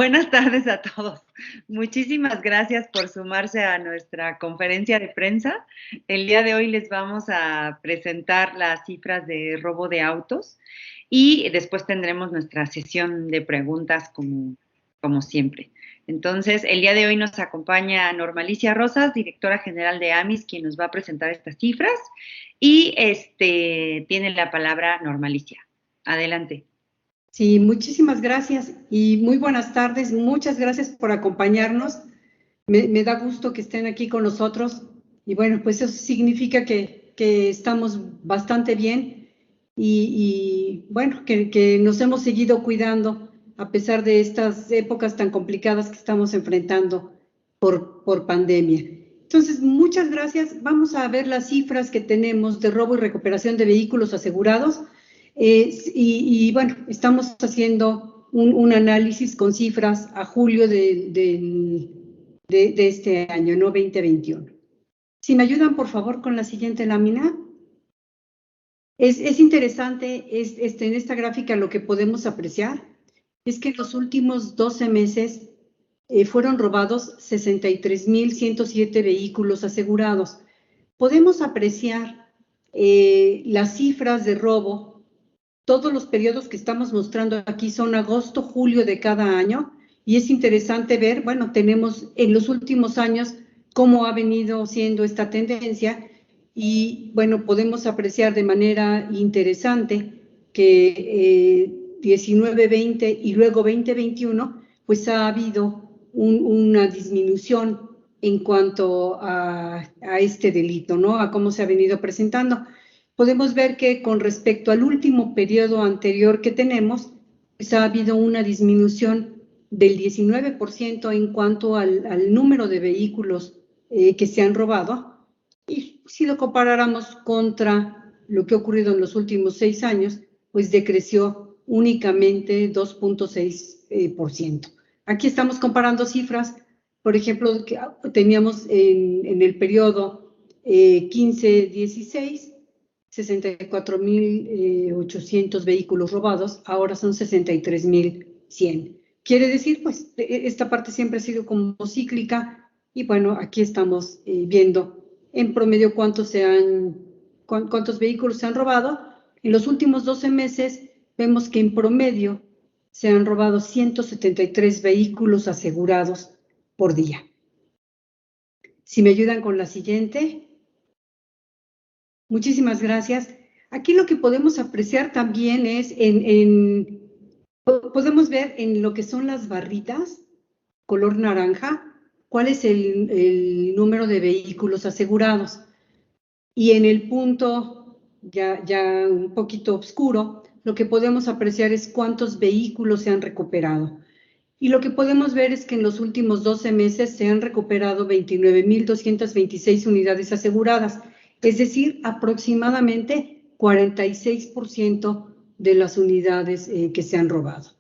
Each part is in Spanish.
Buenas tardes a todos. Muchísimas gracias por sumarse a nuestra conferencia de prensa. El día de hoy les vamos a presentar las cifras de robo de autos y después tendremos nuestra sesión de preguntas como siempre. Entonces, el día de hoy nos acompaña Normalicia Rosas, directora general de AMIS, quien nos va a presentar estas cifras y tiene la palabra Normalicia. Adelante. Sí, muchísimas gracias y muy buenas tardes. Muchas gracias por acompañarnos. Me da gusto que estén aquí con nosotros y bueno, pues eso significa que estamos bastante bien y bueno, que nos hemos seguido cuidando a pesar de estas épocas tan complicadas que estamos enfrentando por pandemia. Entonces, muchas gracias. Vamos a ver las cifras que tenemos de robo y recuperación de vehículos asegurados. Y bueno, estamos haciendo un análisis con cifras a julio de este año, no 2021. Si me ayudan, por favor, con la siguiente lámina. Es interesante en esta gráfica lo que podemos apreciar es que en los últimos 12 meses fueron robados 63,107 vehículos asegurados. Podemos apreciar las cifras de robo. Todos los periodos que estamos mostrando aquí son agosto, julio de cada año y es interesante ver, bueno, tenemos en los últimos años cómo ha venido siendo esta tendencia y bueno, podemos apreciar de manera interesante que 19, 20 y luego 2021 pues ha habido una disminución en cuanto a este delito, ¿no? A cómo se ha venido presentando. Podemos ver que con respecto al último periodo anterior que tenemos, pues ha habido una disminución del 19% en cuanto al número de vehículos que se han robado. Y si lo comparáramos contra lo que ha ocurrido en los últimos 6 años, pues decreció únicamente 2,6%. Aquí estamos comparando cifras, por ejemplo, que teníamos en el periodo 15-16, 64,800 vehículos robados, ahora son 63,100. Quiere decir, pues, esta parte siempre ha sido como cíclica y bueno, aquí estamos viendo en promedio cuántos vehículos se han robado. En los últimos 12 meses vemos que en promedio se han robado 173 vehículos asegurados por día. Si me ayudan con la siguiente. Muchísimas gracias. Aquí lo que podemos apreciar también es, podemos ver en lo que son las barritas, color naranja, cuál es el número de vehículos asegurados. Y en el punto ya un poquito oscuro, lo que podemos apreciar es cuántos vehículos se han recuperado. Y lo que podemos ver es que en los últimos 12 meses se han recuperado 29,226 unidades aseguradas, es decir, aproximadamente 46% de las unidades que se han robado.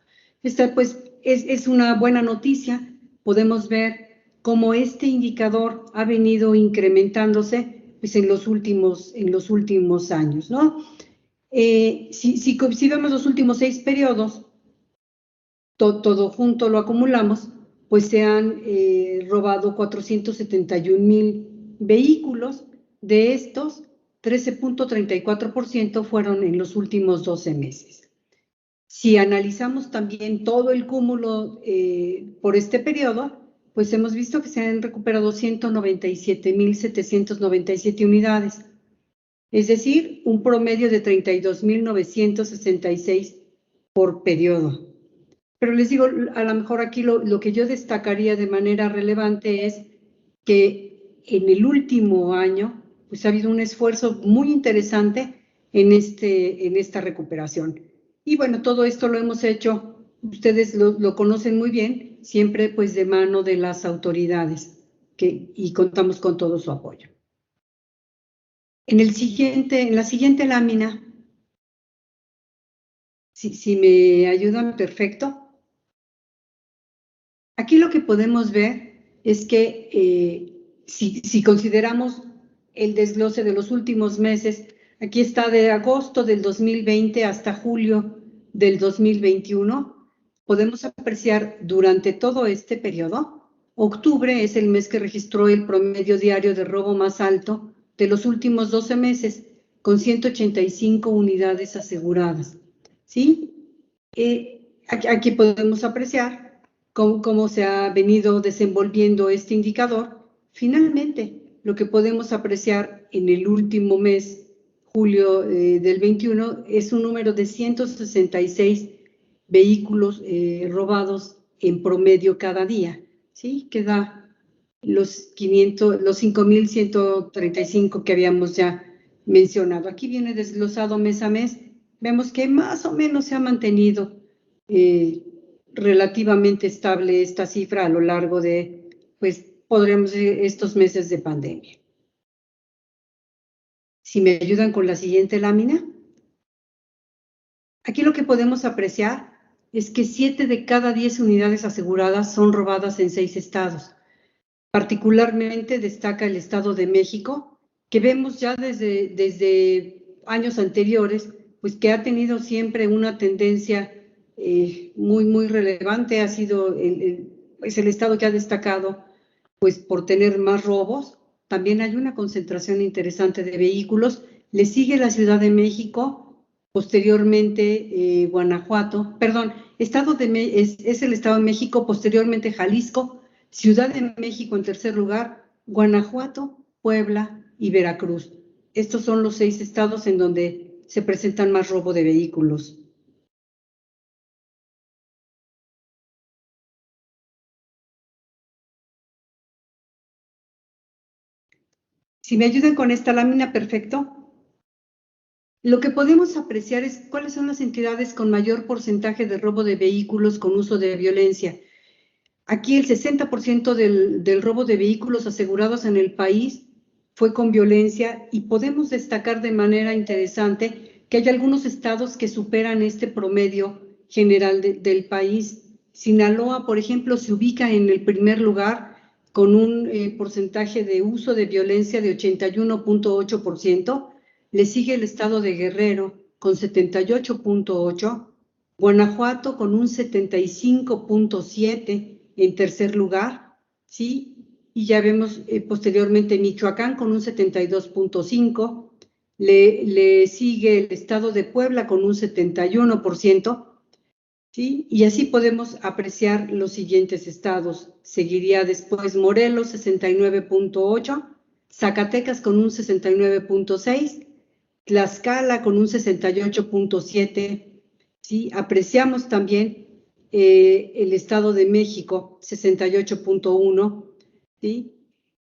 Esta pues es una buena noticia. Podemos ver cómo este indicador ha venido incrementándose pues, en los últimos años, ¿no? Si vemos los últimos 6 periodos, todo junto lo acumulamos, pues se han robado 471,000 vehículos. De estos, 13,34% fueron en los últimos 12 meses. Si analizamos también todo el cúmulo por este periodo, pues hemos visto que se han recuperado 197,797 unidades, es decir, un promedio de 32,966 por periodo. Pero les digo, a lo mejor aquí lo que yo destacaría de manera relevante es que en el último año pues ha habido un esfuerzo muy interesante en esta recuperación. Y bueno, todo esto lo hemos hecho, ustedes lo conocen muy bien, siempre pues de mano de las autoridades y contamos con todo su apoyo. En la siguiente lámina, si me ayudan, perfecto. Aquí lo que podemos ver es que si consideramos el desglose de los últimos meses, aquí está de agosto del 2020 hasta julio del 2021, podemos apreciar durante todo este periodo, octubre es el mes que registró el promedio diario de robo más alto de los últimos 12 meses, con 185 unidades aseguradas. ¿Sí? Aquí podemos apreciar cómo se ha venido desenvolviendo este indicador. Finalmente, lo que podemos apreciar en el último mes, julio del 21, es un número de 166 vehículos robados en promedio cada día, ¿sí? Que da los 5.135 que habíamos ya mencionado. Aquí viene desglosado mes a mes. Vemos que más o menos se ha mantenido relativamente estable esta cifra a lo largo de, pues, podremos decir, estos meses de pandemia. Si me ayudan con la siguiente lámina. Aquí lo que podemos apreciar es que 7 de cada 10 unidades aseguradas son robadas en 6 estados. Particularmente destaca el Estado de México, que vemos ya desde años anteriores, pues que ha tenido siempre una tendencia muy relevante. Ha sido el Estado que ha destacado pues por tener más robos. También hay una concentración interesante de vehículos. Le sigue la Ciudad de México, posteriormente Guanajuato, perdón, es el Estado de México, posteriormente Jalisco, Ciudad de México en tercer lugar, Guanajuato, Puebla y Veracruz. Estos son los 6 estados en donde se presentan más robo de vehículos. Si me ayudan con esta lámina, perfecto. Lo que podemos apreciar es cuáles son las entidades con mayor porcentaje de robo de vehículos con uso de violencia. Aquí el 60% del robo de vehículos asegurados en el país fue con violencia, y podemos destacar de manera interesante que hay algunos estados que superan este promedio general del país. Sinaloa, por ejemplo, se ubica en el primer lugar con un porcentaje de uso de violencia de 81.8%. Le sigue el estado de Guerrero con 78.8%, Guanajuato con un 75.7%, en tercer lugar, ¿sí? Y ya vemos posteriormente Michoacán con un 72.5%, le sigue el estado de Puebla con un 71%, ¿sí? Y así podemos apreciar los siguientes estados. Seguiría después Morelos, 69.8%, Zacatecas con un 69.6%, Tlaxcala con un 68.7%, ¿sí? Apreciamos también el Estado de México, 68.1%, ¿sí?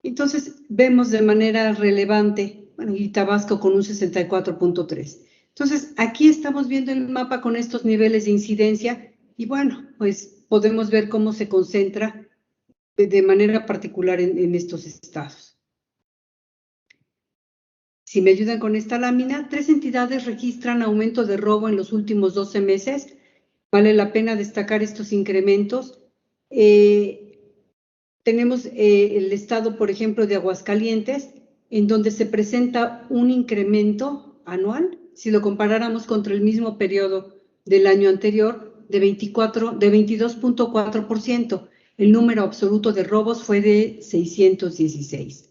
Entonces, vemos de manera relevante, bueno, y Tabasco con un 64.3%. Entonces, aquí estamos viendo el mapa con estos niveles de incidencia, y bueno, pues podemos ver cómo se concentra de manera particular en estos estados. Si me ayudan con esta lámina, 3 entidades registran aumento de robo en los últimos 12 meses. Vale la pena destacar estos incrementos. Tenemos el estado, por ejemplo, de Aguascalientes, en donde se presenta un incremento anual, si lo comparáramos contra el mismo periodo del año anterior, de 22.4%. El número absoluto de robos fue de 616.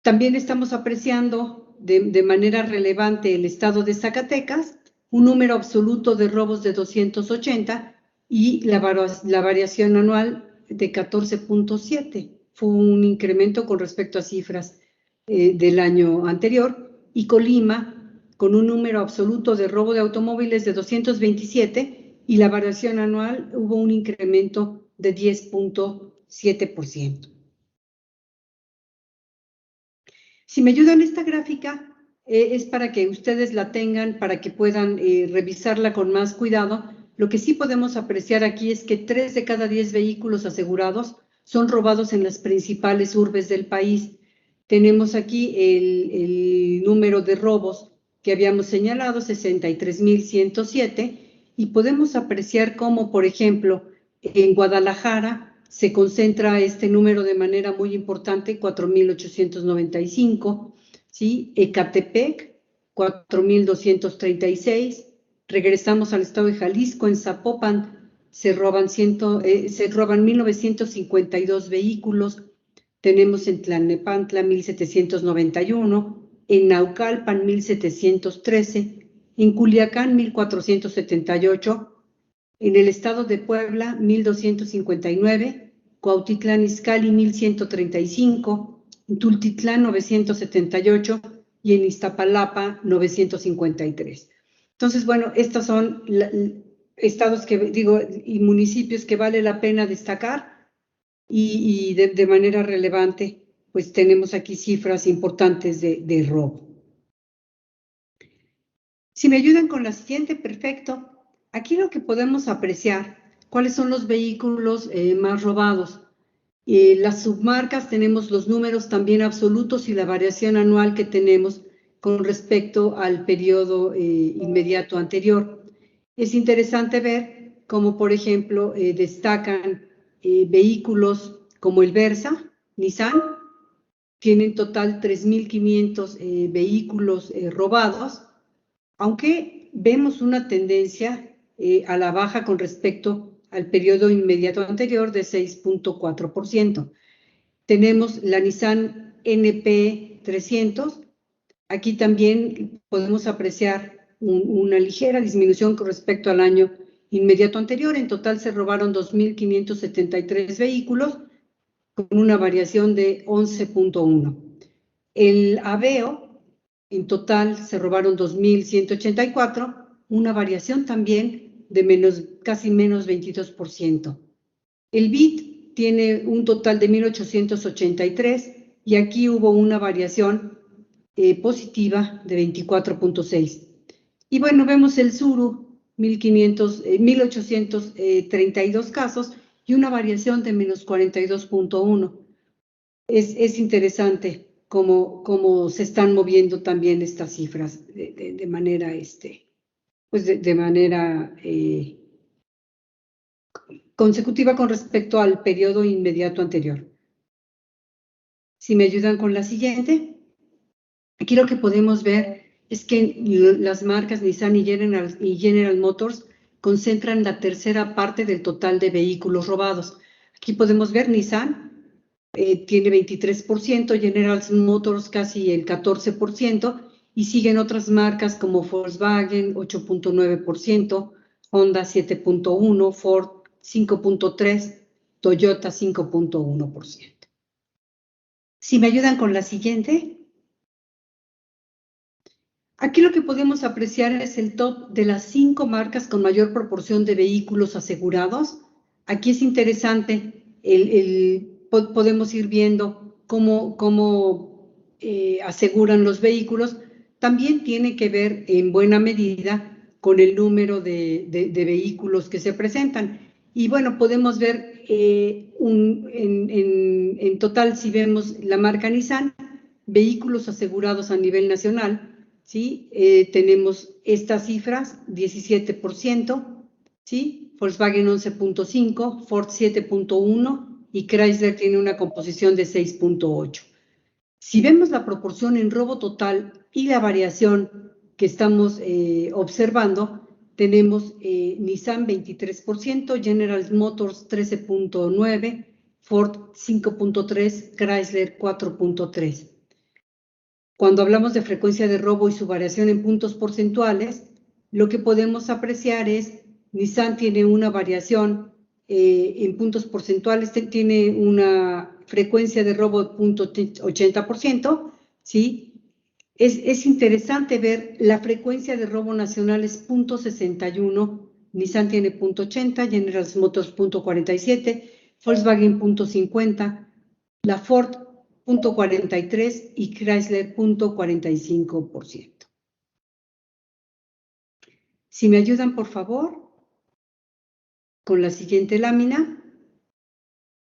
También estamos apreciando de manera relevante el estado de Zacatecas, un número absoluto de robos de 280 y la variación anual de 14.7. Fue un incremento con respecto a cifras del año anterior. Y Colima, con un número absoluto de robo de automóviles de 227, y la variación anual hubo un incremento de 10.7%. Si me ayudan, esta gráfica es para que ustedes la tengan, para que puedan revisarla con más cuidado. Lo que sí podemos apreciar aquí es que 3 de cada 10 vehículos asegurados son robados en las principales urbes del país. Tenemos aquí el número de robos que habíamos señalado, 63.107, y podemos apreciar cómo, por ejemplo, en Guadalajara se concentra este número de manera muy importante, 4.895, ¿sí? Ecatepec, 4.236. Regresamos al estado de Jalisco, en Zapopan, se roban 1952 vehículos. Tenemos en Tlalnepantla 1791, en Naucalpan 1713, en Culiacán 1478, en el estado de Puebla 1259, Cuautitlán Izcalli 1135, en Tultitlán 978 y en Iztapalapa 953. Entonces, bueno, estos son estados y municipios que vale la pena destacar y de manera relevante, pues tenemos aquí cifras importantes de robo. Si me ayudan con la siguiente, perfecto. Aquí lo que podemos apreciar, cuáles son los vehículos más robados. Las submarcas, tenemos los números también absolutos y la variación anual que tenemos con respecto al periodo inmediato anterior. Es interesante ver cómo, por ejemplo, destacan vehículos como el Versa, Nissan, tienen total 3.500 vehículos robados, aunque vemos una tendencia a la baja con respecto al periodo inmediato anterior de 6.4%. Tenemos la Nissan NP300. Aquí también podemos apreciar una ligera disminución con respecto al año inmediato anterior. En total se robaron 2.573 vehículos con una variación de 11.1. El Aveo, en total se robaron 2.184, una variación también de casi menos 22%. El BIT tiene un total de 1.883 y aquí hubo una variación positiva de 24.6. Y bueno, vemos el Tsuru, 1.832 casos y una variación de menos 42.1. Es interesante cómo se están moviendo también estas cifras de manera, consecutiva con respecto al periodo inmediato anterior. Si me ayudan con la siguiente, aquí lo que podemos ver es que las marcas Nissan y General Motors concentran la tercera parte del total de vehículos robados. Aquí podemos ver Nissan tiene 23%, General Motors casi el 14%, y siguen otras marcas como Volkswagen 8.9%, Honda 7.1%, Ford 5.3%, Toyota 5.1%. Si me ayudan con la siguiente. Aquí lo que podemos apreciar es el top de las 5 marcas con mayor proporción de vehículos asegurados. Aquí es interesante, podemos ir viendo cómo aseguran los vehículos. También tiene que ver en buena medida con el número de vehículos que se presentan. Y bueno, podemos ver en total, si vemos la marca Nissan, vehículos asegurados a nivel nacional, ¿sí? Tenemos estas cifras, 17%, ¿sí? Volkswagen 11.5%, Ford 7.1% y Chrysler tiene una composición de 6.8%. Si vemos la proporción en robo total y la variación que estamos observando, tenemos Nissan 23%, General Motors 13.9%, Ford 5.3%, Chrysler 4.3%. Cuando hablamos de frecuencia de robo y su variación en puntos porcentuales, lo que podemos apreciar es Nissan tiene una variación en puntos porcentuales, tiene una frecuencia de robo de 0.80%, ¿sí? Es interesante ver la frecuencia de robo nacional es 0.61, Nissan tiene 0.80, General Motors 0.47, Volkswagen 0.50, la Ford 0.43 y Chrysler 0.45%. Si me ayudan, por favor, con la siguiente lámina.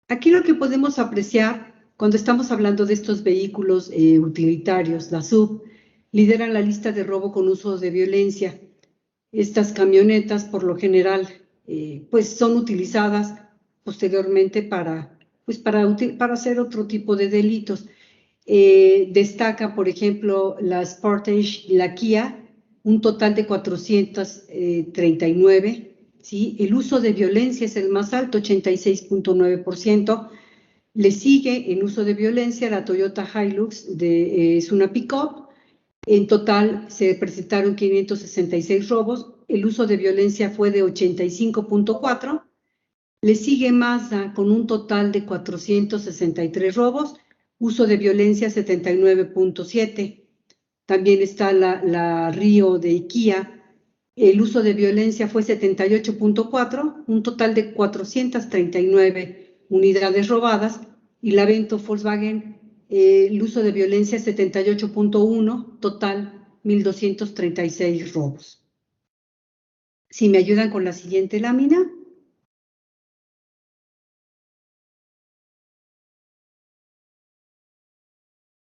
Aquí lo que podemos apreciar cuando estamos hablando de estos vehículos utilitarios, la SUV, lideran la lista de robo con uso de violencia. Estas camionetas, por lo general, pues son utilizadas posteriormente para hacer otro tipo de delitos. Destaca, por ejemplo, la Sportage y la Kia, un total de 439, ¿sí? El uso de violencia es el más alto, 86.9%. Le sigue en uso de violencia la Toyota Hilux, es una pick-up. En total se presentaron 566 robos. El uso de violencia fue de 85.4%. Le sigue Mazda con un total de 463 robos, uso de violencia 79.7%. También está la Río de Kia. El uso de violencia fue 78.4%, un total de 439 unidades robadas. Y la Vento Volkswagen, el uso de violencia 78.1%, total 1.236 robos. Si me ayudan con la siguiente lámina.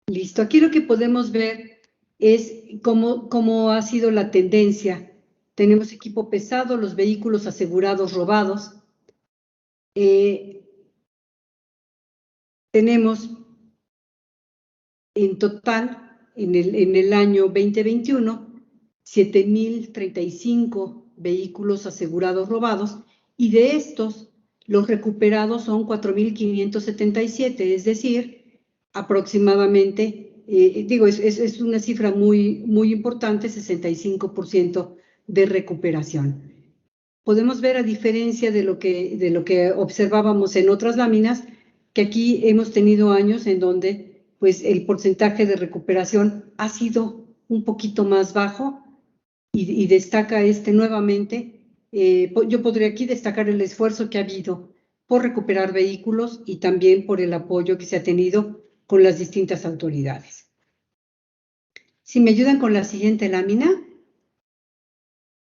Listo, aquí lo que podemos ver es cómo ha sido la tendencia. Tenemos equipo pesado, los vehículos asegurados robados. Tenemos en total, en el año 2021, 7.035 vehículos asegurados robados, y de estos, los recuperados son 4.577, es decir, aproximadamente, es una cifra muy, muy importante, 65% de recuperación. Podemos ver, a diferencia de lo que observábamos en otras láminas, que aquí hemos tenido años en donde pues, el porcentaje de recuperación ha sido un poquito más bajo, y destaca nuevamente. Yo podría aquí destacar el esfuerzo que ha habido por recuperar vehículos y también por el apoyo que se ha tenido con las distintas autoridades. Si me ayudan con la siguiente lámina.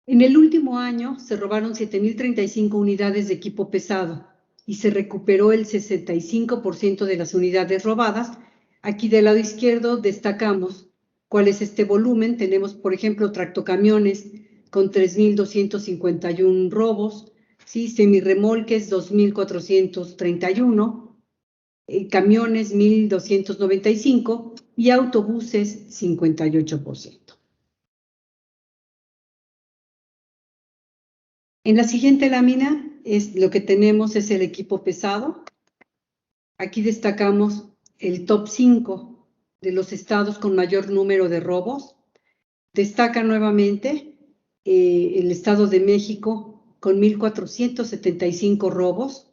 En el último año se robaron 7.035 unidades de equipo pesado y se recuperó el 65% de las unidades robadas. Aquí del lado izquierdo destacamos cuál es este volumen. Tenemos, por ejemplo, tractocamiones con 3.251 robos, ¿sí? Semirremolques 2.431, camiones 1.295 y autobuses 58%. En la siguiente lámina lo que tenemos es el equipo pesado. Aquí destacamos el top 5 de los estados con mayor número de robos. Destaca nuevamente el Estado de México con 1.475 robos.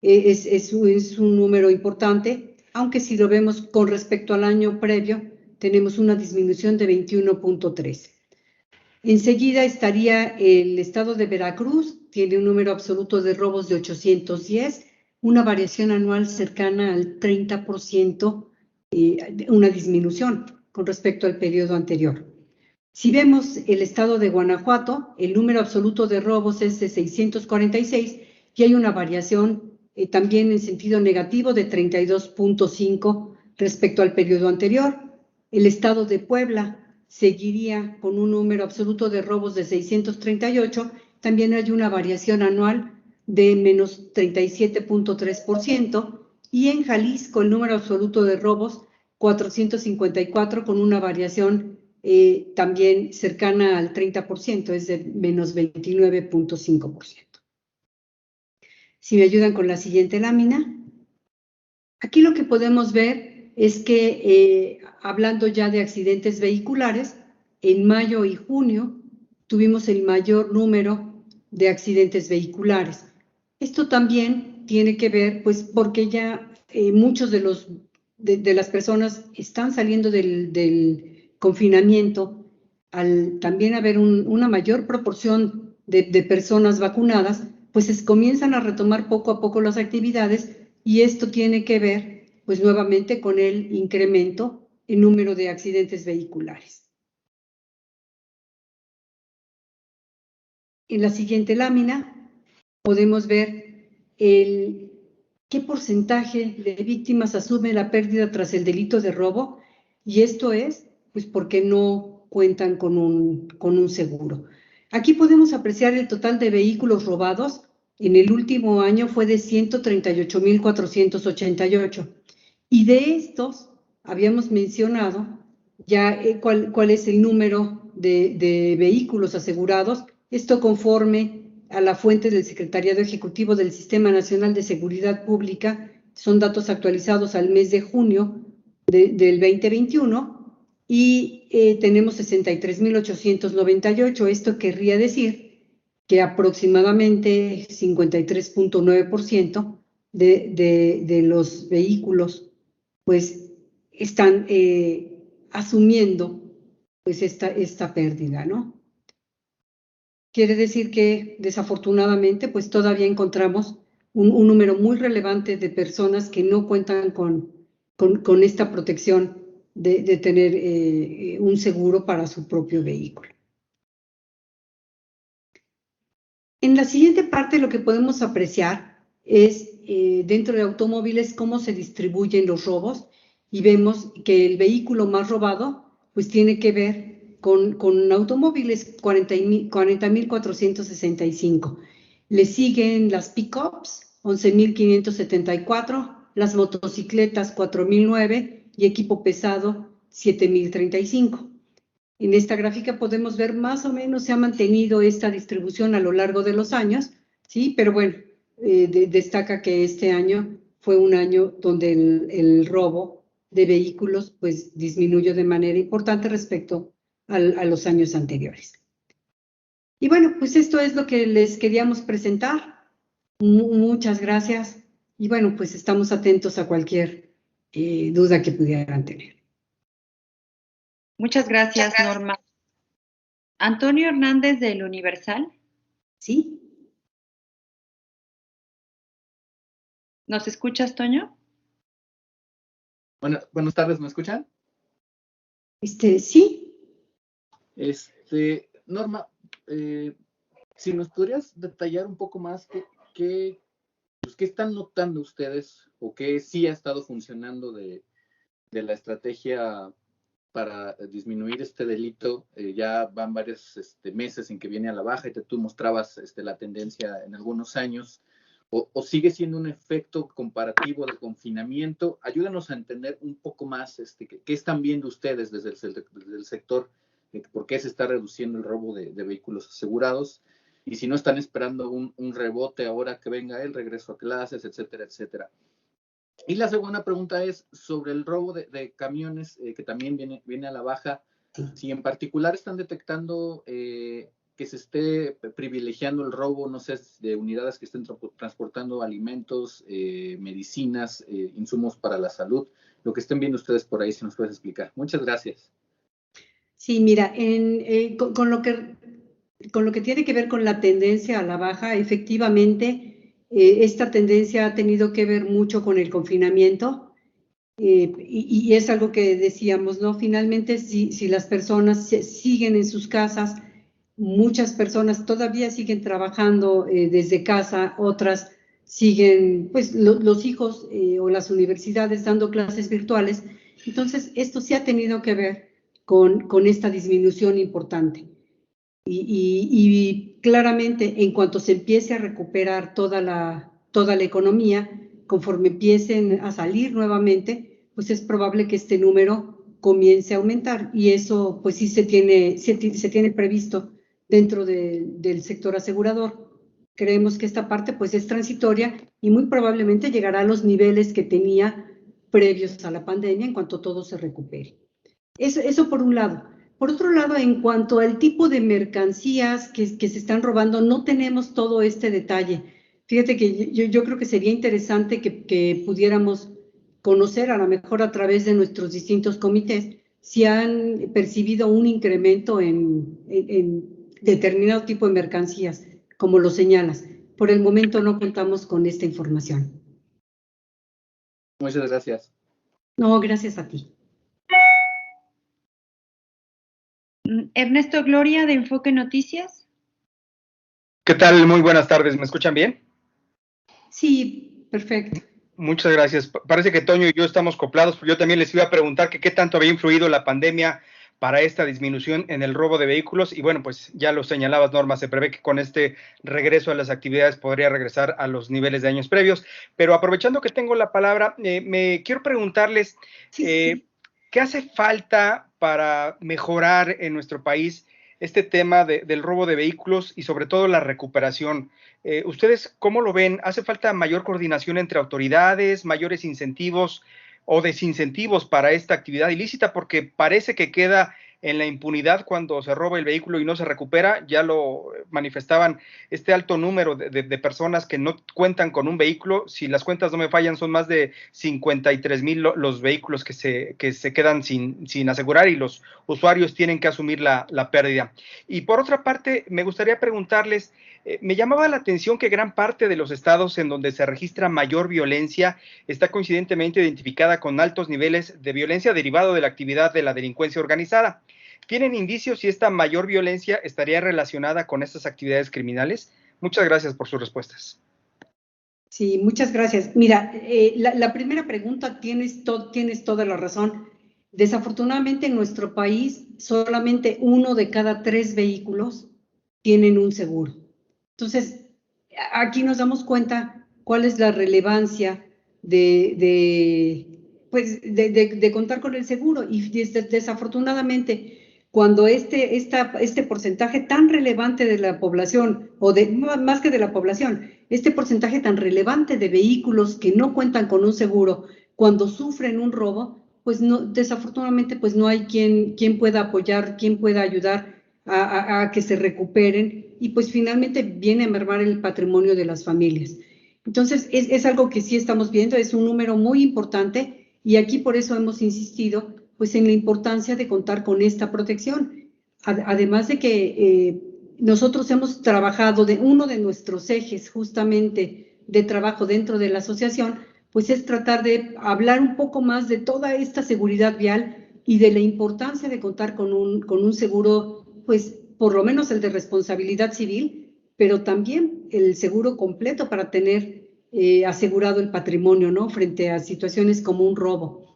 Es un número importante, aunque si lo vemos con respecto al año previo, tenemos una disminución de 21.3. Enseguida estaría el Estado de Veracruz, tiene un número absoluto de robos de 810, una variación anual cercana al 30%, una disminución con respecto al periodo anterior. Si vemos el Estado de Guanajuato, el número absoluto de robos es de 646 y hay una variación también en sentido negativo de 32.5 respecto al periodo anterior. El Estado de Puebla seguiría con un número absoluto de robos de 638, también hay una variación anual de menos 37.3%, y en Jalisco el número absoluto de robos 454 con una variación también cercana al 30%, es de menos 29.5%. Si me ayudan con la siguiente lámina. Aquí lo que podemos ver es que, hablando ya de accidentes vehiculares, en mayo y junio tuvimos el mayor número de accidentes vehiculares. Esto también tiene que ver, pues, porque ya muchos de las personas están saliendo del confinamiento. Al también haber una mayor proporción de personas vacunadas, pues comienzan a retomar poco a poco las actividades, y esto tiene que ver, pues nuevamente, con el incremento en número de accidentes vehiculares. En la siguiente lámina podemos ver qué porcentaje de víctimas asume la pérdida tras el delito de robo, y esto es, pues, porque no cuentan con un seguro. Aquí podemos apreciar el total de vehículos robados. En el último año fue de 138.488, y de estos habíamos mencionado ya cuál es el número de vehículos asegurados. Esto conforme a la fuente del Secretariado Ejecutivo del Sistema Nacional de Seguridad Pública. Son datos actualizados al mes de junio del 2021 y tenemos 63,898. Esto querría decir que aproximadamente 53,9% de los vehículos pues están asumiendo pues esta pérdida, ¿no? Quiere decir que desafortunadamente pues todavía encontramos un número muy relevante de personas que no cuentan con esta protección de tener un seguro para su propio vehículo. En la siguiente parte lo que podemos apreciar es dentro de automóviles cómo se distribuyen los robos y vemos que el vehículo más robado pues tiene que ver con automóviles, 40,465. Le siguen las pickups, 11,574, las motocicletas, 4,009 y equipo pesado, 7,035. En esta gráfica podemos ver más o menos se ha mantenido esta distribución a lo largo de los años, ¿sí? Pero bueno, destaca que este año fue un año donde el robo de vehículos pues disminuyó de manera importante respecto a los años anteriores. Y bueno, pues esto es lo que les queríamos presentar. Muchas gracias. Y bueno, pues estamos atentos a cualquier duda que pudieran tener. Muchas gracias, Norma. Antonio Hernández del Universal. ¿Sí? ¿Nos escuchas, Toño? Buenas tardes, ¿me escuchan? Sí. Norma, si nos podrías detallar un poco más qué están notando ustedes o qué sí ha estado funcionando de la estrategia para disminuir este delito. Ya van varios meses en que viene a la baja y tú mostrabas la tendencia en algunos años. O sigue siendo un efecto comparativo de confinamiento. Ayúdanos a entender un poco más qué están viendo ustedes desde el sector, por qué se está reduciendo el robo de vehículos asegurados, y si no están esperando un rebote ahora que venga el regreso a clases, etcétera, etcétera. Y la segunda pregunta es sobre el robo de camiones, que también viene a la baja. Si en particular están detectando que se esté privilegiando el robo, no sé, de unidades que estén transportando alimentos, medicinas, insumos para la salud, lo que estén viendo ustedes por ahí, si nos puedes explicar. Muchas gracias. Sí, mira, con lo que tiene que ver con la tendencia a la baja, efectivamente, esta tendencia ha tenido que ver mucho con el confinamiento, y es algo que decíamos, ¿no? Finalmente, si las personas siguen en sus casas, muchas personas todavía siguen trabajando desde casa, otras siguen, pues los hijos o las universidades dando clases virtuales. Entonces, esto sí ha tenido que ver con esta disminución importante. Y claramente, en cuanto se empiece a recuperar toda la economía, conforme empiecen a salir nuevamente, pues es probable que este número comience a aumentar, y eso pues sí se tiene previsto dentro del sector asegurador. Creemos que esta parte pues es transitoria y muy probablemente llegará a los niveles que tenía previos a la pandemia en cuanto todo se recupere. Eso por un lado. Por otro lado, en cuanto al tipo de mercancías que se están robando, no tenemos todo este detalle. Fíjate que yo creo que sería interesante que pudiéramos conocer, a lo mejor a través de nuestros distintos comités, si han percibido un incremento en determinado tipo de mercancías, como lo señalas. Por el momento no contamos con esta información. Muchas gracias. No, gracias a ti. Ernesto Gloria, de Enfoque Noticias. ¿Qué tal? Muy buenas tardes. ¿Me escuchan bien? Sí, perfecto. Muchas gracias. Parece que Toño y yo estamos coplados. Yo también les iba a preguntar que qué tanto había influido la pandemia para esta disminución en el robo de vehículos. Y bueno, pues ya lo señalabas, Norma, se prevé que con este regreso a las actividades podría regresar a los niveles de años previos. Pero aprovechando que tengo la palabra, me quiero preguntarles, Sí. ¿qué hace falta para mejorar en nuestro país este tema del robo de vehículos y sobre todo la recuperación. ¿Ustedes cómo lo ven? ¿Hace falta mayor coordinación entre autoridades, mayores incentivos o desincentivos para esta actividad ilícita? Porque parece que queda en la impunidad cuando se roba el vehículo y no se recupera. Ya lo manifestaban, este alto número de personas que no cuentan con un vehículo. Si las cuentas no me fallan, son más de 53,000 los vehículos que se quedan sin asegurar y los usuarios tienen que asumir la pérdida. Y por otra parte, me gustaría preguntarles, me llamaba la atención que gran parte de los estados en donde se registra mayor violencia está coincidentemente identificada con altos niveles de violencia derivado de la actividad de la delincuencia organizada. ¿Tienen indicios si esta mayor violencia estaría relacionada con estas actividades criminales? Muchas gracias por sus respuestas. Sí, muchas gracias. Mira, la primera pregunta tienes toda la razón. Desafortunadamente en nuestro país solamente 1 de cada 3 vehículos tienen un seguro. Entonces, aquí nos damos cuenta cuál es la relevancia de contar con el seguro. Y desafortunadamente, cuando este porcentaje tan relevante de la población, más que de la población, este porcentaje tan relevante de vehículos que no cuentan con un seguro, cuando sufren un robo, pues no, desafortunadamente pues no hay quien pueda apoyar, quien pueda ayudar a que se recuperen, y pues finalmente viene a mermar el patrimonio de las familias. Entonces es algo que sí estamos viendo, es un número muy importante, y aquí por eso hemos insistido pues en la importancia de contar con esta protección. Además de que nosotros hemos trabajado, uno de nuestros ejes justamente de trabajo dentro de la asociación, pues es tratar de hablar un poco más de toda esta seguridad vial y de la importancia de contar con un seguro, pues por lo menos el de responsabilidad civil, pero también el seguro completo para tener asegurado el patrimonio, ¿no? Frente a situaciones como un robo.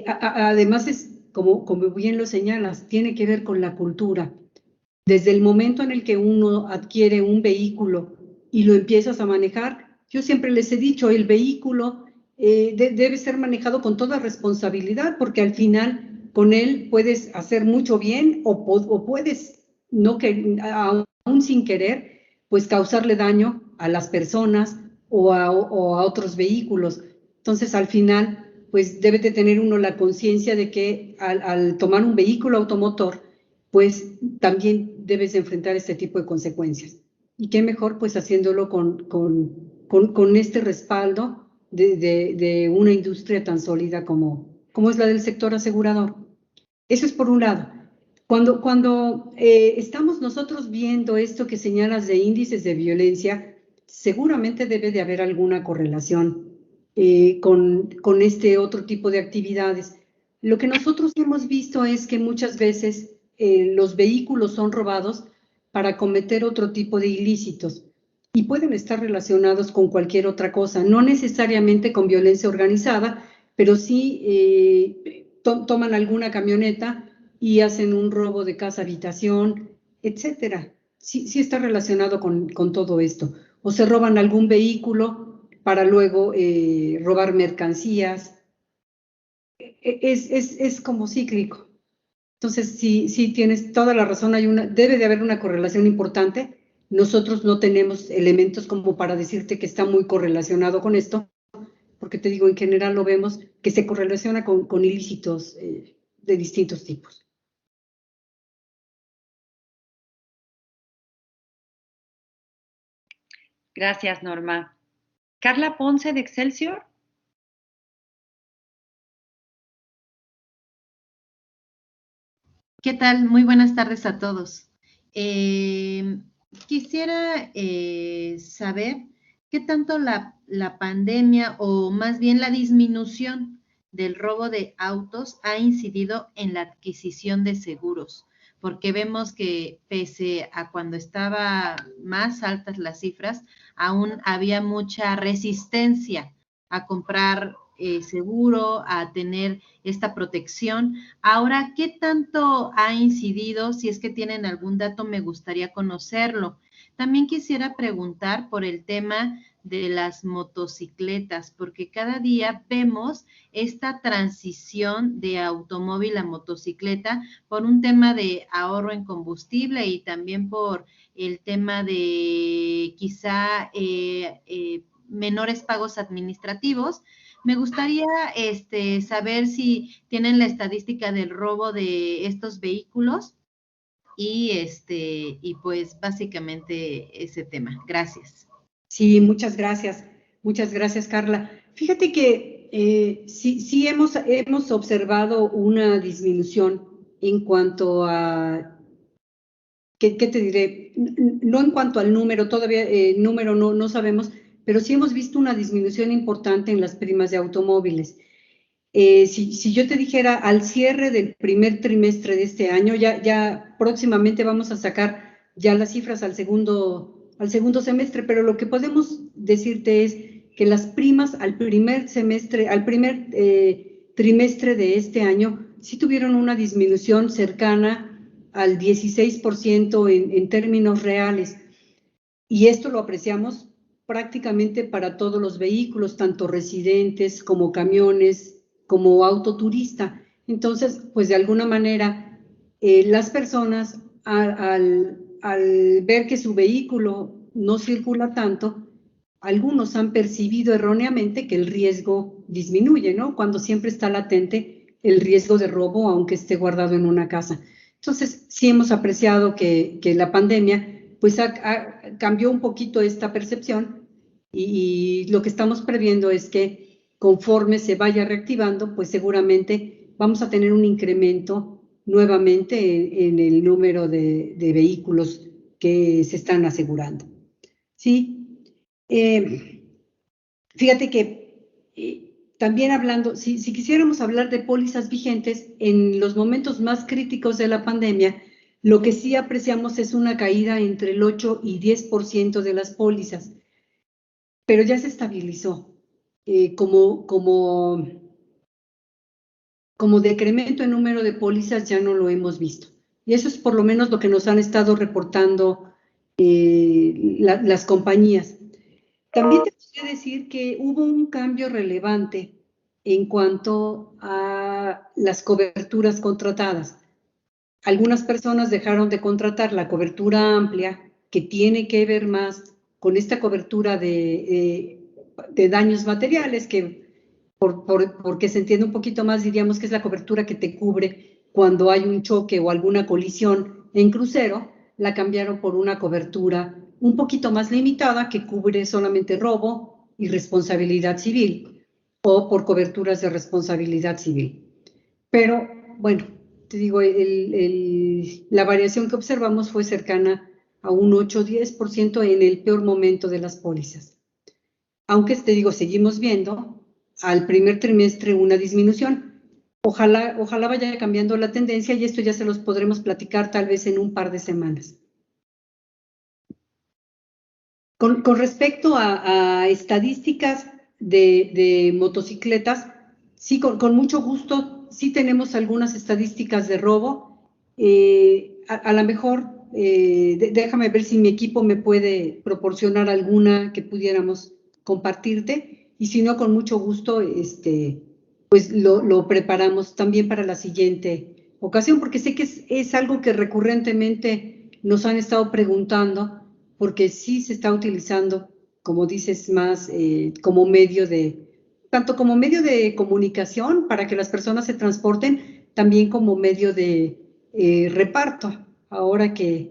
Además, como bien lo señalas, tiene que ver con la cultura. Desde el momento en el que uno adquiere un vehículo y lo empiezas a manejar, yo siempre les he dicho, el vehículo debe ser manejado con toda responsabilidad, porque al final con él puedes hacer mucho bien o puedes, aún sin querer, pues causarle daño a las personas o a otros vehículos. Entonces, al final, pues debe de tener uno la conciencia de que al tomar un vehículo automotor, pues también debes enfrentar este tipo de consecuencias. Y qué mejor pues haciéndolo con este respaldo de una industria tan sólida como es la del sector asegurador. Eso es por un lado. Cuando estamos nosotros viendo esto que señalas de índices de violencia, seguramente debe de haber alguna correlación con este otro tipo de actividades. Lo que nosotros hemos visto es que muchas veces los vehículos son robados para cometer otro tipo de ilícitos y pueden estar relacionados con cualquier otra cosa, no necesariamente con violencia organizada, pero sí toman alguna camioneta y hacen un robo de casa habitación, etcétera. Sí está relacionado con todo esto. O se roban algún vehículo para luego robar mercancías. Es como cíclico. Entonces, sí tienes toda la razón, debe de haber una correlación importante. Nosotros no tenemos elementos como para decirte que está muy correlacionado con esto, porque te digo, en general lo vemos que se correlaciona con ilícitos de distintos tipos. Gracias, Norma. Carla Ponce de Excelsior. ¿Qué tal? Muy buenas tardes a todos. Quisiera saber qué tanto la pandemia o más bien la disminución del robo de autos ha incidido en la adquisición de seguros, porque vemos que pese a cuando estaba más altas las cifras, aún había mucha resistencia a comprar seguro, a tener esta protección. Ahora, ¿qué tanto ha incidido? Si es que tienen algún dato, me gustaría conocerlo. También quisiera preguntar por el tema de las motocicletas, porque cada día vemos esta transición de automóvil a motocicleta por un tema de ahorro en combustible y también por el tema de quizá menores pagos administrativos. Me gustaría saber si tienen la estadística del robo de estos vehículos y pues básicamente ese tema. Gracias. Sí, muchas gracias. Muchas gracias, Carla. Fíjate que sí hemos observado una disminución en cuanto a, ¿qué te diré? No en cuanto al número, todavía número no sabemos, pero sí hemos visto una disminución importante en las primas de automóviles. Si yo te dijera al cierre del primer trimestre de este año, ya próximamente vamos a sacar ya las cifras al segundo semestre, pero lo que podemos decirte es que las primas al primer trimestre de este año sí tuvieron una disminución cercana al 16% en términos reales. Y esto lo apreciamos prácticamente para todos los vehículos, tanto residentes como camiones, como autoturista. Entonces, pues de alguna manera, las personas al ver que su vehículo no circula tanto, algunos han percibido erróneamente que el riesgo disminuye, ¿no? Cuando siempre está latente el riesgo de robo, aunque esté guardado en una casa. Entonces, sí hemos apreciado que la pandemia pues cambió un poquito esta percepción y lo que estamos previendo es que conforme se vaya reactivando, pues seguramente vamos a tener un incremento nuevamente en el número de vehículos que se están asegurando. Sí, fíjate que también hablando, si quisiéramos hablar de pólizas vigentes, en los momentos más críticos de la pandemia, lo que sí apreciamos es una caída entre el 8 y 10% de las pólizas, pero ya se estabilizó como decremento en número de pólizas ya no lo hemos visto. Y eso es por lo menos lo que nos han estado reportando las compañías. También te podría decir que hubo un cambio relevante en cuanto a las coberturas contratadas. Algunas personas dejaron de contratar la cobertura amplia, que tiene que ver más con esta cobertura de daños materiales, que porque se entiende un poquito más, diríamos que es la cobertura que te cubre cuando hay un choque o alguna colisión en crucero, la cambiaron por una cobertura un poquito más limitada que cubre solamente robo y responsabilidad civil, o por coberturas de responsabilidad civil. Pero, bueno, te digo, la variación que observamos fue cercana a un 8-10% en el peor momento de las pólizas. Aunque, te digo, seguimos viendo al primer trimestre una disminución. Ojalá vaya cambiando la tendencia y esto ya se los podremos platicar tal vez en un par de semanas. Con respecto a estadísticas de motocicletas, sí, con mucho gusto, sí tenemos algunas estadísticas de robo. A lo mejor, déjame ver si mi equipo me puede proporcionar alguna que pudiéramos compartirte, y si no, con mucho gusto, pues lo preparamos también para la siguiente ocasión, porque sé que es algo que recurrentemente nos han estado preguntando, porque sí se está utilizando, como dices, más tanto como medio de comunicación para que las personas se transporten, también como medio de reparto, ahora que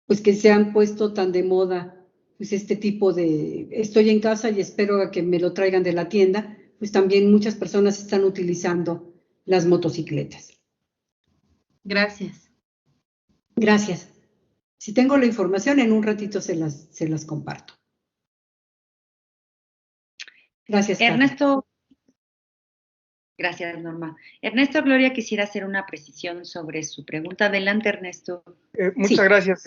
se han puesto tan de moda pues este tipo de, estoy en casa y espero a que me lo traigan de la tienda, pues también muchas personas están utilizando las motocicletas. Gracias. Gracias. Si tengo la información, en un ratito se las comparto. Gracias, Ernesto. Gracias, Norma. Ernesto Gloria quisiera hacer una precisión sobre su pregunta. Adelante, Ernesto. Muchas gracias.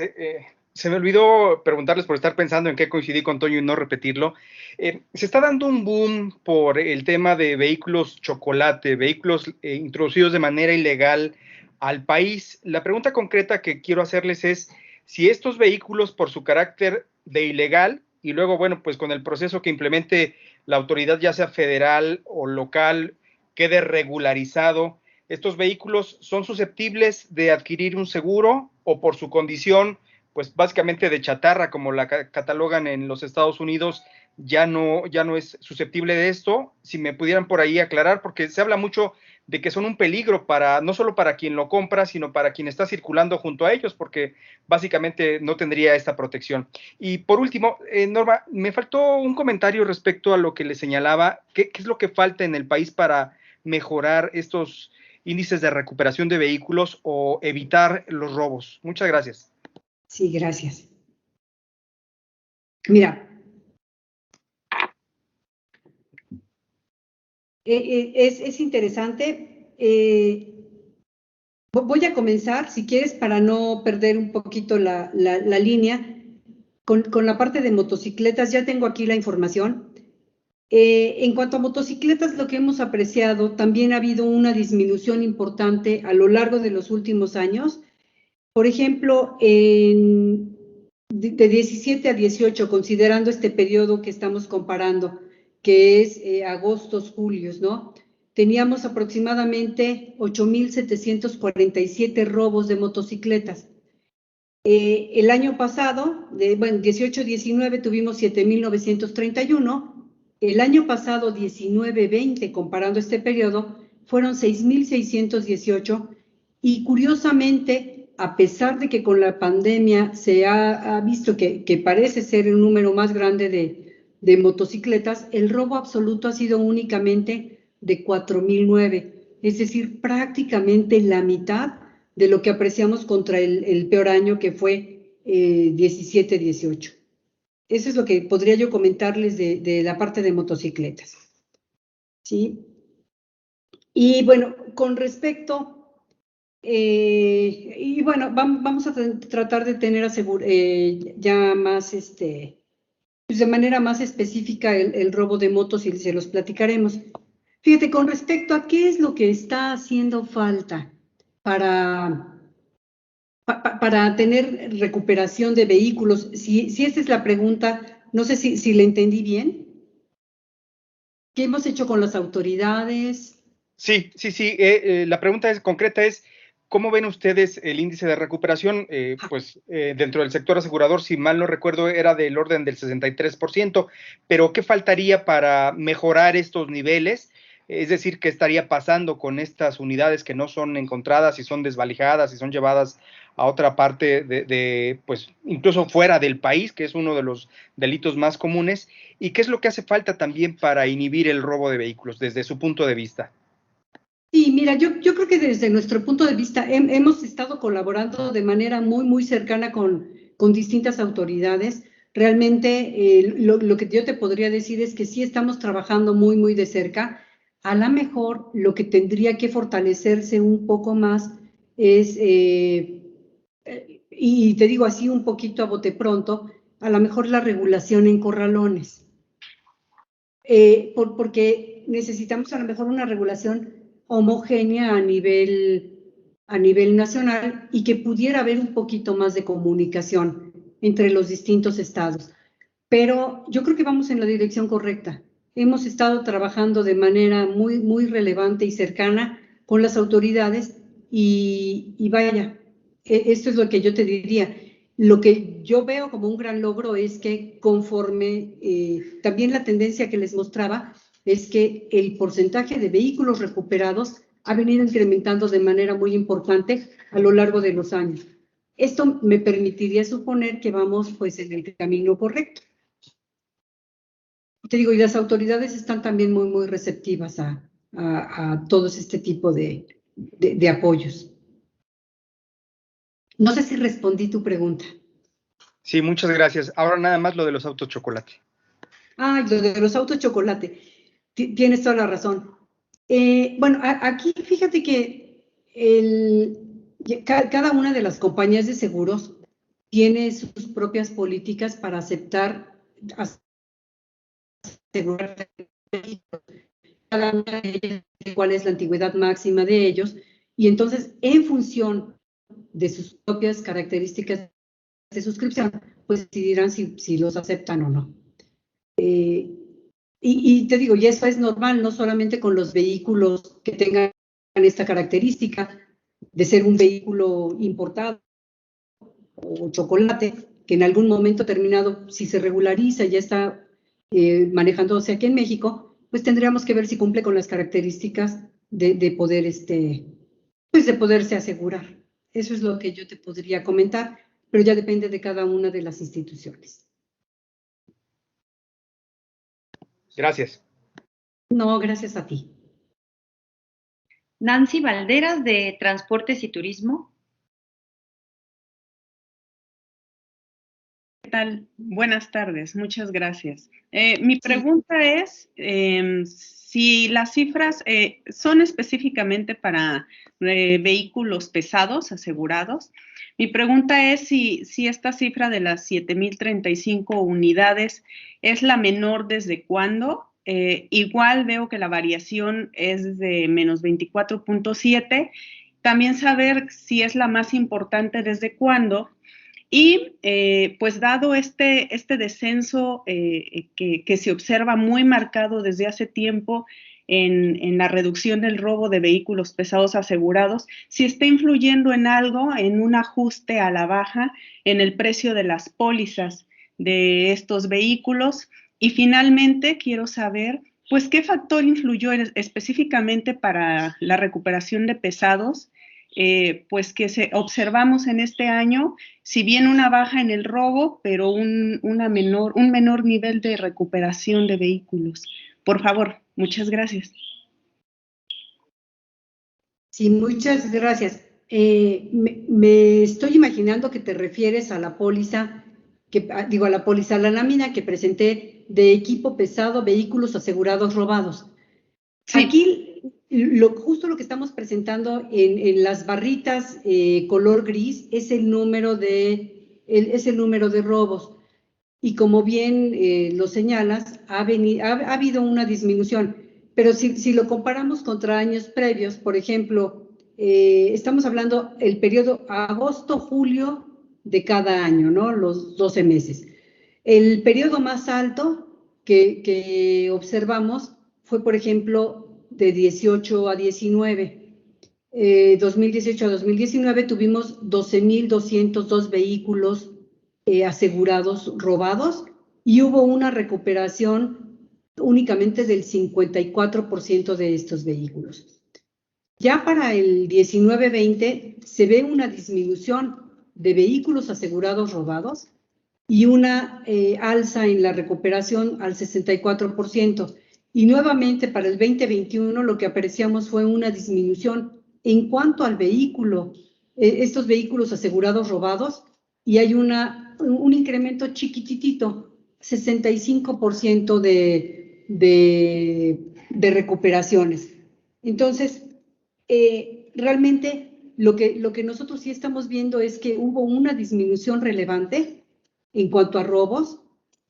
Se me olvidó preguntarles por estar pensando en qué coincidí con Toño y no repetirlo. Se está dando un boom por el tema de vehículos chocolate, vehículos introducidos de manera ilegal al país. La pregunta concreta que quiero hacerles es si estos vehículos, por su carácter de ilegal, y luego, bueno, pues con el proceso que implemente la autoridad, ya sea federal o local, quede regularizado, ¿estos vehículos son susceptibles de adquirir un seguro o por su condición, pues básicamente de chatarra, como la catalogan en los Estados Unidos, ya no es susceptible de esto? Si me pudieran por ahí aclarar, porque se habla mucho de que son un peligro para, no solo para quien lo compra, sino para quien está circulando junto a ellos, porque básicamente no tendría esta protección. Y por último, Norma, me faltó un comentario respecto a lo que le señalaba, ¿qué es lo que falta en el país para mejorar estos índices de recuperación de vehículos o evitar los robos? Muchas gracias. Sí, gracias. Mira, es interesante. Voy a comenzar, si quieres, para no perder un poquito la línea, con la parte de motocicletas. Ya tengo aquí la información. En cuanto a motocicletas, lo que hemos apreciado, también ha habido una disminución importante a lo largo de los últimos años. Por ejemplo, de 17 a 18, considerando este periodo que estamos comparando, que es agostos, julios, ¿no? Teníamos aproximadamente 8,747 robos de motocicletas. El año pasado, 18-19, tuvimos 7,931. El año pasado, 19-20, comparando este periodo, fueron 6,618. Y curiosamente, a pesar de que con la pandemia se ha visto que parece ser un número más grande de motocicletas, el robo absoluto ha sido únicamente de 4,009. Es decir, prácticamente la mitad de lo que apreciamos contra el peor año, que fue 17-18. Eso es lo que podría yo comentarles de la parte de motocicletas. ¿Sí? Y bueno, con respecto, y bueno, vamos a tratar de tener ya más, pues de manera más específica el robo de motos, y se los platicaremos. Fíjate, con respecto a qué es lo que está haciendo falta para tener recuperación de vehículos, si esta es la pregunta, no sé si la entendí bien. ¿Qué hemos hecho con las autoridades? Sí. La pregunta concreta es, ¿cómo ven ustedes el índice de recuperación? Dentro del sector asegurador, si mal no recuerdo, era del orden del 63%, pero ¿qué faltaría para mejorar estos niveles? Es decir, ¿qué estaría pasando con estas unidades que no son encontradas y son desvalijadas y son llevadas a otra parte pues incluso fuera del país, que es uno de los delitos más comunes? ¿Y qué es lo que hace falta también para inhibir el robo de vehículos desde su punto de vista? Sí, mira, yo creo que desde nuestro punto de vista hemos estado colaborando de manera muy, muy cercana con distintas autoridades. Realmente lo que yo te podría decir es que sí estamos trabajando muy, muy de cerca. A lo mejor lo que tendría que fortalecerse un poco más es, y te digo así un poquito a bote pronto, a lo mejor la regulación en corralones. Porque necesitamos a lo mejor una regulación homogénea a nivel nacional, y que pudiera haber un poquito más de comunicación entre los distintos estados. Pero yo creo que vamos en la dirección correcta. Hemos estado trabajando de manera muy, muy relevante y cercana con las autoridades, y vaya, esto es lo que yo te diría. Lo que yo veo como un gran logro es que conforme también la tendencia que les mostraba es que el porcentaje de vehículos recuperados ha venido incrementando de manera muy importante a lo largo de los años. Esto me permitiría suponer que vamos pues en el camino correcto. Te digo, y las autoridades están también muy, muy receptivas a todos este tipo de apoyos. No sé si respondí tu pregunta. Sí, muchas gracias. Ahora nada más lo de los autos chocolate. Lo de los autos chocolate. Tienes toda la razón. Bueno, aquí fíjate que cada una de las compañías de seguros tiene sus propias políticas para asegurar cada una de ellas, cuál es la antigüedad máxima de ellos, y entonces en función de sus propias características de suscripción, pues decidirán si los aceptan o no. Y te digo, y eso es normal, no solamente con los vehículos que tengan esta característica de ser un vehículo importado o chocolate, que en algún momento determinado, si se regulariza y ya está manejándose aquí en México, pues tendríamos que ver si cumple con las características de poder, pues de poderse asegurar. Eso es lo que yo te podría comentar, pero ya depende de cada una de las instituciones. Gracias. No, gracias a ti. Nancy Valderas, de Transportes y Turismo. ¿Qué tal? Buenas tardes, muchas gracias. Mi pregunta es si las cifras son específicamente para vehículos pesados asegurados. Mi pregunta es si esta cifra de las 7,035 unidades es la menor desde cuándo. Igual veo que la variación es de menos 24.7. También saber si es la más importante desde cuándo. Y pues dado este descenso que se observa muy marcado desde hace tiempo en la reducción del robo de vehículos pesados asegurados, si está influyendo en algo, en un ajuste a la baja en el precio de las pólizas de estos vehículos. Y finalmente quiero saber, pues, ¿qué factor influyó específicamente para la recuperación de pesados? Pues que observamos en este año, si bien una baja en el robo, pero un menor nivel de recuperación de vehículos. Por favor, muchas gracias. Sí, muchas gracias. Me estoy imaginando que te refieres a la póliza, a la lámina que presenté de equipo pesado, vehículos asegurados robados. Sí. Aquí justo lo que estamos presentando en las barritas color gris es el número de robos. Y como bien lo señalas, ha habido una disminución. Pero si lo comparamos contra años previos, por ejemplo, estamos hablando el periodo agosto-julio de cada año, ¿no? Los 12 meses. El periodo más alto que observamos fue, por ejemplo, de 18 a 19. 2018 a 2019 tuvimos 12,202 vehículos asegurados robados y hubo una recuperación únicamente del 54% de estos vehículos. Ya para el 19-20 se ve una disminución de vehículos asegurados robados y una alza en la recuperación al 64%. Y nuevamente para el 2021 lo que apreciamos fue una disminución en cuanto al vehículo, estos vehículos asegurados robados, y hay un incremento chiquititito, 65% de recuperaciones. Entonces, realmente lo que nosotros sí estamos viendo es que hubo una disminución relevante en cuanto a robos.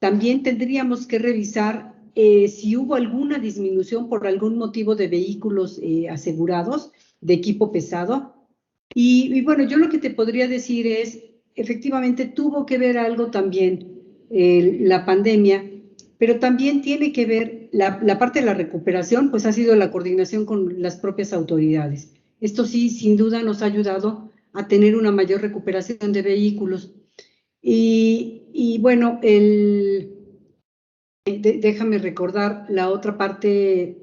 También tendríamos que revisar si hubo alguna disminución por algún motivo de vehículos asegurados, de equipo pesado. Y bueno, yo lo que te podría decir es, efectivamente tuvo que ver algo también la pandemia, pero también tiene que ver la parte de la recuperación, pues ha sido la coordinación con las propias autoridades. Esto sí, sin duda nos ha ayudado a tener una mayor recuperación de vehículos. Y bueno, déjame recordar la otra parte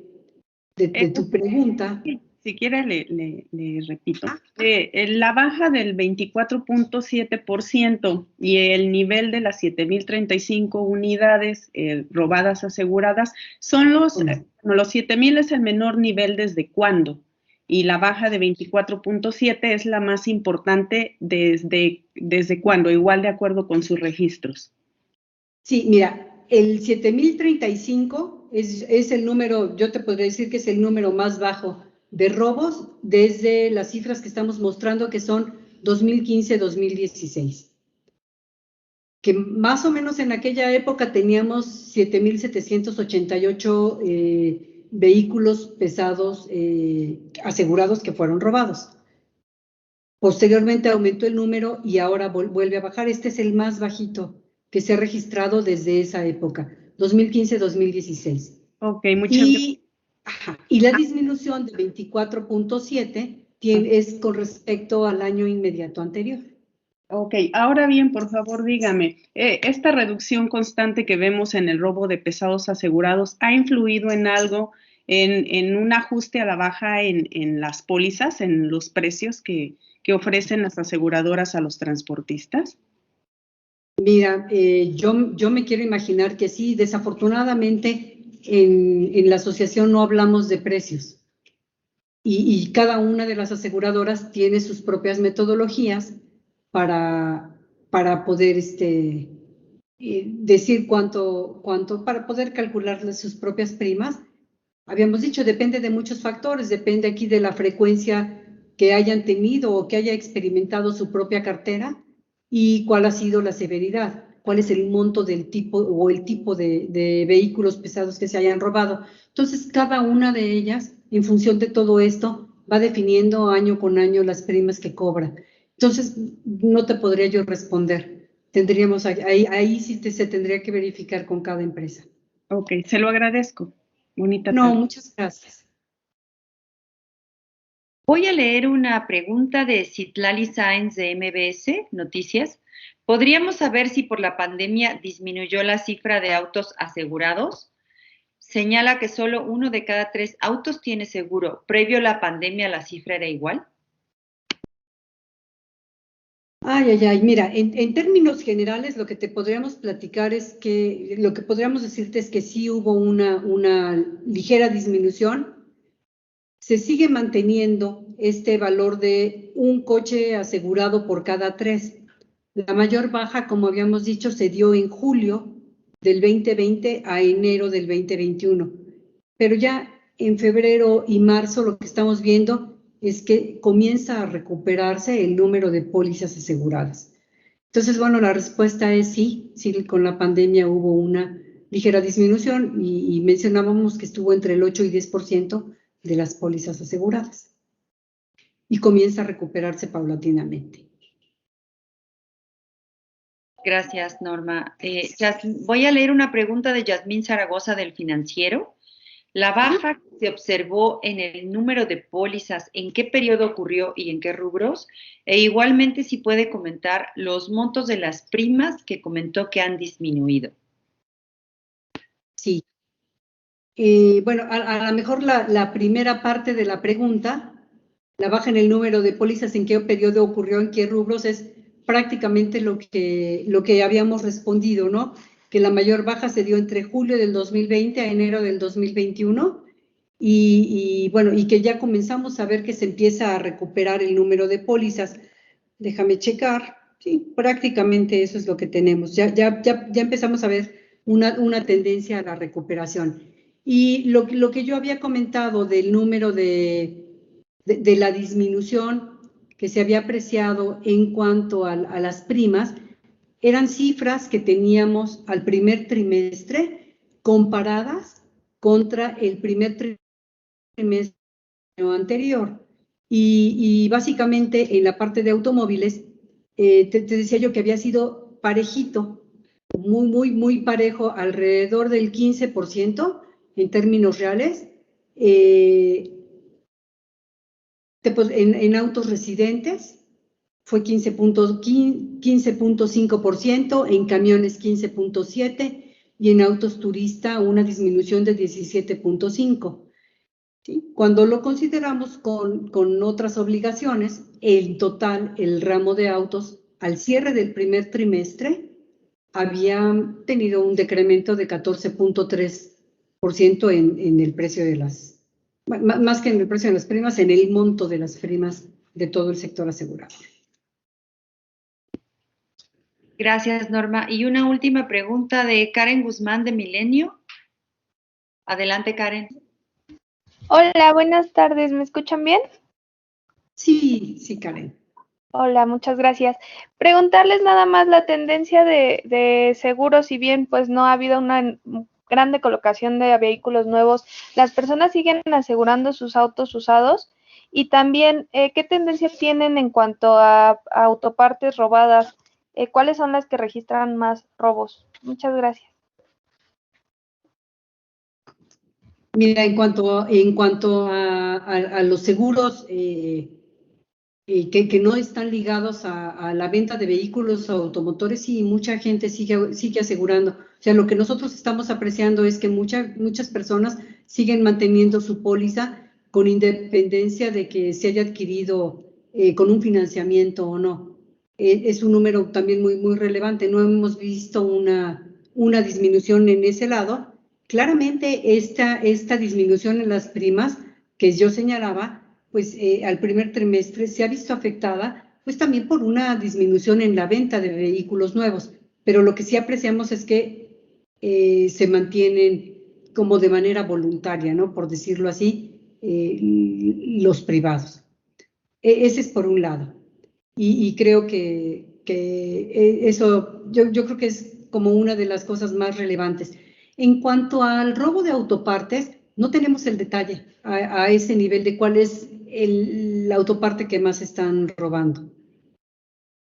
de tu pregunta. Si quiere, le repito. La baja del 24.7% y el nivel de las 7,035 unidades robadas aseguradas son los 7,000 es el menor nivel desde cuándo, y la baja de 24.7 es la más importante desde cuándo, igual de acuerdo con sus registros. Sí, mira, el 7,035 es el número, yo te podría decir que es el número más bajo de robos desde las cifras que estamos mostrando, que son 2015-2016. Que más o menos en aquella época teníamos 7,788 vehículos pesados asegurados que fueron robados. Posteriormente aumentó el número y ahora vuelve a bajar. Este es el más bajito que se ha registrado desde esa época, 2015-2016. Ok, muchas gracias. Y la disminución de 24.7 es con respecto al año inmediato anterior. Ok, ahora bien, por favor, dígame, ¿esta reducción constante que vemos en el robo de pesados asegurados ha influido en algo, en un ajuste a la baja en las pólizas, en los precios que ofrecen las aseguradoras a los transportistas? Mira, yo me quiero imaginar que sí. Desafortunadamente en la asociación no hablamos de precios y cada una de las aseguradoras tiene sus propias metodologías para poder decir cuánto, para poder calcular sus propias primas. Habíamos dicho, depende de muchos factores, depende aquí de la frecuencia que hayan tenido o que haya experimentado su propia cartera y cuál ha sido la severidad, cuál es el monto del tipo o el tipo de vehículos pesados que se hayan robado. Entonces, cada una de ellas, en función de todo esto, va definiendo año con año las primas que cobra. Entonces, no te podría yo responder. Tendríamos, ahí sí se tendría que verificar con cada empresa. Ok, se lo agradezco. Bonita No, tarde. muchas gracias. Voy a leer una pregunta de Citlali Sáenz de MBS Noticias. ¿Podríamos saber si por la pandemia disminuyó la cifra de autos asegurados? Señala que solo 1 de cada 3 autos tiene seguro. ¿Previo a la pandemia la cifra era igual? Ay, mira, en términos generales lo que te podríamos platicar es que, lo que podríamos decirte es que sí hubo una ligera disminución. Se sigue manteniendo este valor de un coche asegurado por cada 3. La mayor baja, como habíamos dicho, se dio en julio del 2020 a enero del 2021. Pero ya en febrero y marzo lo que estamos viendo es que comienza a recuperarse el número de pólizas aseguradas. Entonces, bueno, la respuesta es sí, con la pandemia hubo una ligera disminución y mencionábamos que estuvo entre el 8 y 10% de las pólizas aseguradas. Y comienza a recuperarse paulatinamente. Gracias, Norma. Voy a leer una pregunta de Yasmín Zaragoza del Financiero. La baja que se observó en el número de pólizas, ¿en qué periodo ocurrió y en qué rubros? E igualmente si puede comentar los montos de las primas que comentó que han disminuido. Sí. Bueno, a lo mejor la primera parte de la pregunta, la baja en el número de pólizas, ¿en qué periodo ocurrió, en qué rubros? Es prácticamente lo que habíamos respondido, ¿no? Que la mayor baja se dio entre julio del 2020 a enero del 2021 y bueno, y que ya comenzamos a ver que se empieza a recuperar el número de pólizas. Déjame checar. Sí, prácticamente eso es lo que tenemos. Ya empezamos a ver una tendencia a la recuperación. Y lo que yo había comentado del número de la disminución que se había apreciado en cuanto a las primas, eran cifras que teníamos al primer trimestre comparadas contra el primer trimestre anterior. Y básicamente en la parte de automóviles, te decía yo que había sido parejito, muy parejo, alrededor del 15% en términos reales. En autos residentes fue 15.5%, en camiones 15.7% y en autos turista una disminución de 17.5%. ¿Sí? Cuando lo consideramos con otras obligaciones, en total el ramo de autos al cierre del primer trimestre había tenido un decremento de 14.3% en el precio de las, más que en el precio de las primas, en el monto de las primas de todo el sector asegurado. Gracias, Norma. Y una última pregunta de Karen Guzmán de Milenio. Adelante, Karen. Hola, buenas tardes. ¿Me escuchan bien? Sí, Karen. Hola, muchas gracias. Preguntarles nada más la tendencia de seguros, si bien pues no ha habido una grande colocación de vehículos nuevos, ¿las personas siguen asegurando sus autos usados? Y también, ¿qué tendencia tienen en cuanto a autopartes robadas? ¿Cuáles son las que registran más robos? Muchas gracias. Mira, en cuanto a los seguros que no están ligados a la venta de vehículos o automotores, sí, mucha gente sigue asegurando. O sea, lo que nosotros estamos apreciando es que muchas personas siguen manteniendo su póliza con independencia de que se haya adquirido con un financiamiento o no. Es un número también muy relevante. No hemos visto una disminución en ese lado. Claramente esta disminución en las primas que yo señalaba, pues al primer trimestre se ha visto afectada, pues también por una disminución en la venta de vehículos nuevos, pero lo que sí apreciamos es que se mantienen como de manera voluntaria, ¿no? Por decirlo así, los privados. Ese es por un lado. Y creo que eso, yo creo que es como una de las cosas más relevantes. En cuanto al robo de autopartes, no tenemos el detalle a ese nivel de cuál es la autoparte que más están robando.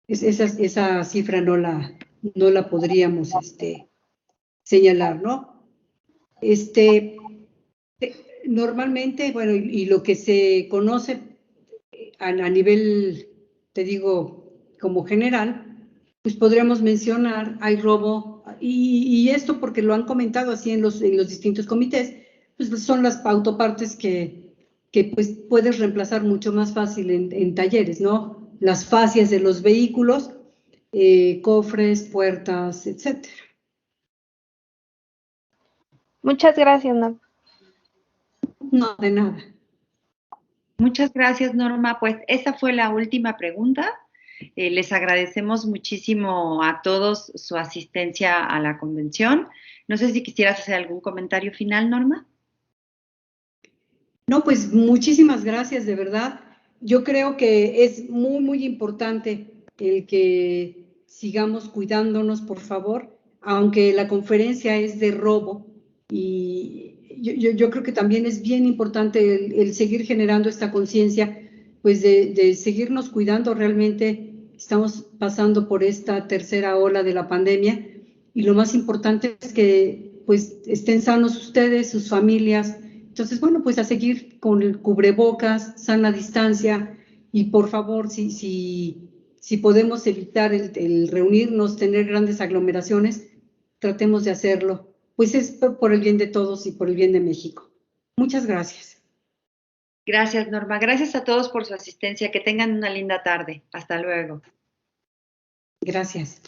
Esa cifra no la podríamos señalar, ¿no? Normalmente, bueno, y lo que se conoce a nivel, te digo, como general, pues podríamos mencionar, hay robo, y esto porque lo han comentado así en los distintos comités, pues son las autopartes que pues puedes reemplazar mucho más fácil en talleres, ¿no? Las fascias de los vehículos, cofres, puertas, etcétera. Muchas gracias, Norma. No, de nada. Muchas gracias, Norma. Pues esa fue la última pregunta. Les agradecemos muchísimo a todos su asistencia a la convención. No sé si quisieras hacer algún comentario final, Norma. No, pues muchísimas gracias, de verdad. Yo creo que es muy importante el que sigamos cuidándonos, por favor, aunque la conferencia es de robo, y yo creo que también es bien importante el seguir generando esta conciencia, pues de seguirnos cuidando. Realmente estamos pasando por esta tercera ola de la pandemia, y lo más importante es que pues estén sanos ustedes, sus familias. Entonces, bueno, pues a seguir con el cubrebocas, sana distancia, y por favor, si podemos evitar el reunirnos, tener grandes aglomeraciones, tratemos de hacerlo. Pues es por el bien de todos y por el bien de México. Muchas gracias. Gracias, Norma. Gracias a todos por su asistencia. Que tengan una linda tarde. Hasta luego. Gracias.